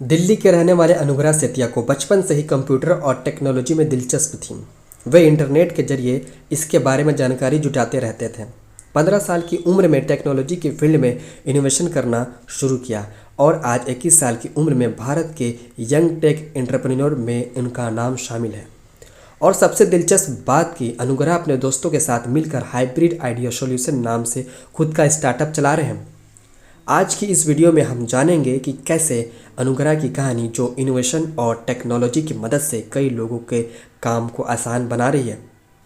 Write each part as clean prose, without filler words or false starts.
दिल्ली के रहने वाले अनुग्रह सेतिया को बचपन से ही कंप्यूटर और टेक्नोलॉजी में दिलचस्प थी। वे इंटरनेट के जरिए इसके बारे में जानकारी जुटाते रहते थे। 15 साल की उम्र में टेक्नोलॉजी की फील्ड में इनोवेशन करना शुरू किया और आज 21 साल की उम्र में भारत के यंग टेक एंटरप्रेन्योर में उनका नाम शामिल है। और सबसे दिलचस्प बात कि अनुग्रह अपने दोस्तों के साथ मिलकर हाइब्रिड आइडिया सॉल्यूशन नाम से खुद का स्टार्टअप चला रहे हैं। आज की इस वीडियो में हम जानेंगे कि कैसे अनुग्रह की कहानी जो इनोवेशन और टेक्नोलॉजी की मदद से कई लोगों के काम को आसान बना रही है।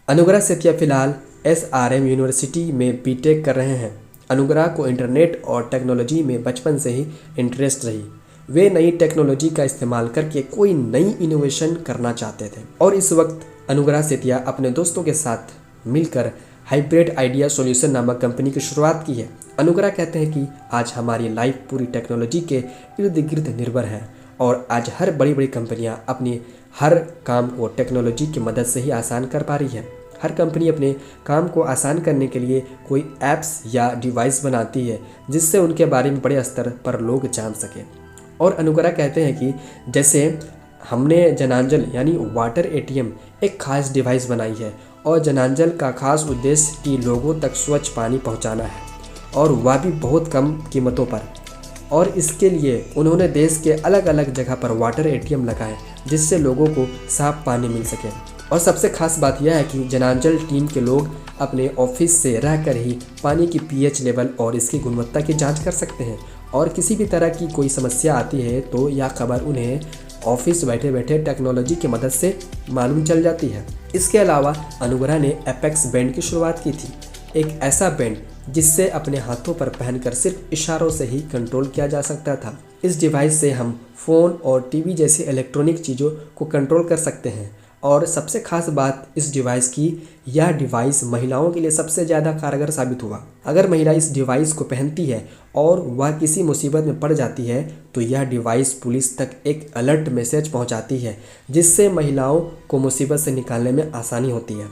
अनुग्रह सेतिया फिलहाल SRM यूनिवर्सिटी में बीटेक कर रहे हैं। अनुग्रह को इंटरनेट और टेक्नोलॉजी में बचपन से ही इंटरेस्ट रही। वे नई टेक्नोलॉजी का इस्तेमाल करके कोई नई इनोवेशन करना चाहते थे और इस वक्त अनुग्रह सेतिया अपने दोस्तों के साथ मिलकर हाइब्रिड आइडिया सॉल्यूशन नामक कंपनी की शुरुआत की है। अनुग्रह कहते हैं कि आज हमारी लाइफ पूरी टेक्नोलॉजी के इर्द गिर्द निर्भर है और आज हर बड़ी बड़ी कंपनियां अपनी हर काम को टेक्नोलॉजी की मदद से ही आसान कर पा रही है। हर कंपनी अपने काम को आसान करने के लिए कोई ऐप्स या डिवाइस बनाती है जिससे उनके बारे में बड़े स्तर पर लोग जान सकें। और अनुग्रह कहते हैं कि जैसे हमने जनांजल यानी वाटर ATM एक खास डिवाइस बनाई है और जनांजल का खास उद्देश्य कि लोगों तक स्वच्छ पानी पहुंचाना है और वह भी बहुत कम कीमतों पर। और इसके लिए उन्होंने देश के अलग अलग जगह पर वाटर ATM लगाए जिससे लोगों को साफ पानी मिल सके। और सबसे खास बात यह है कि जनांजल टीम के लोग अपने ऑफिस से रहकर ही पानी की pH लेवल और इसकी गुणवत्ता की जांच कर सकते हैं और किसी भी तरह की कोई समस्या आती है तो यह खबर उन्हें ऑफिस बैठे बैठे टेक्नोलॉजी की मदद से मालूम चल जाती है। इसके अलावा अनुग्रह ने एपेक्स बैंड की शुरुआत की थी, एक ऐसा बैंड जिससे अपने हाथों पर पहनकर सिर्फ इशारों से ही कंट्रोल किया जा सकता था। इस डिवाइस से हम फ़ोन और टीवी जैसी इलेक्ट्रॉनिक चीज़ों को कंट्रोल कर सकते हैं। और सबसे खास बात इस डिवाइस की, यह डिवाइस महिलाओं के लिए सबसे ज़्यादा कारगर साबित हुआ। अगर महिला इस डिवाइस को पहनती है और वह किसी मुसीबत में पड़ जाती है तो यह डिवाइस पुलिस तक एक अलर्ट मैसेज पहुंचाती है जिससे महिलाओं को मुसीबत से निकालने में आसानी होती है।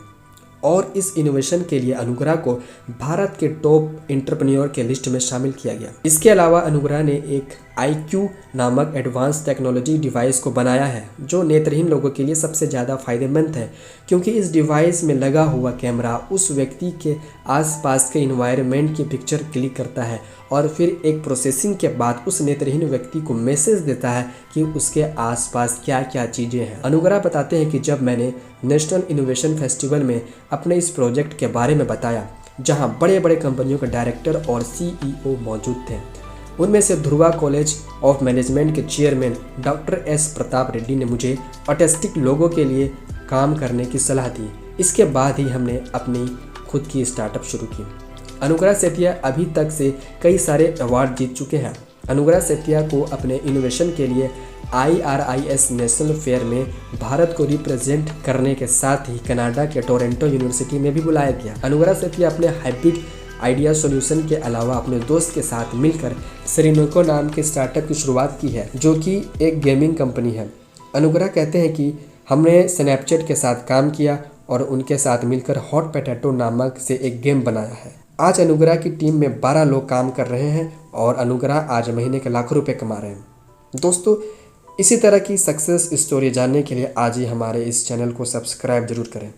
और इस इनोवेशन के लिए अनुग्रह को भारत के टॉप एंटरप्रेन्योर के लिस्ट में शामिल किया गया। इसके अलावा अनुग्रह ने एक IQ नामक एडवांस टेक्नोलॉजी डिवाइस को बनाया है जो नेत्रहीन लोगों के लिए सबसे ज़्यादा फायदेमंद है, क्योंकि इस डिवाइस में लगा हुआ कैमरा उस व्यक्ति के आसपास के इन्वायरमेंट की पिक्चर क्लिक करता है और फिर एक प्रोसेसिंग के बाद उस नेत्रहीन व्यक्ति को मैसेज देता है कि उसके आसपास क्या क्या चीज़ें हैं। अनुग्रह बताते हैं कि जब मैंने नेशनल इनोवेशन फेस्टिवल में अपने इस प्रोजेक्ट के बारे में बताया जहां बड़े बड़े कंपनियों के डायरेक्टर और CEO मौजूद थे, उनमें से ध्रुवा कॉलेज ऑफ मैनेजमेंट के chairman doctor S Pratap Reddy ने मुझे ऑटिस्टिक लोगों के लिए काम करने की सलाह दी। इसके बाद ही हमने अपनी खुद की स्टार्टअप शुरू की। अनुग्रह सेतिया अभी तक से कई सारे अवार्ड जीत चुके हैं। अनुग्रह सेतिया को अपने इनोवेशन के लिए IRIS नेशनल फेयर में भारत को रिप्रेजेंट करने के साथ ही कनाडा के टोरंटो यूनिवर्सिटी में भी बुलाया गया। अनुग्रह सेतिया अपने हाइब्रिड आइडिया सॉल्यूशन के अलावा अपने दोस्त के साथ मिलकर सेरेनिको नाम के स्टार्टअप की शुरुआत की है जो कि एक गेमिंग कंपनी है। अनुग्रह कहते हैं कि हमने स्नैपचैट के साथ काम किया और उनके साथ मिलकर हॉट पोटैटो नामक से एक गेम बनाया है। आज अनुग्रह की टीम में 12 लोग काम कर रहे हैं और अनुग्रह आज महीने के लाखों रुपए कमा रहे हैं। दोस्तों, इसी तरह की सक्सेस स्टोरी जानने के लिए आज ही हमारे इस चैनल को सब्सक्राइब जरूर करें।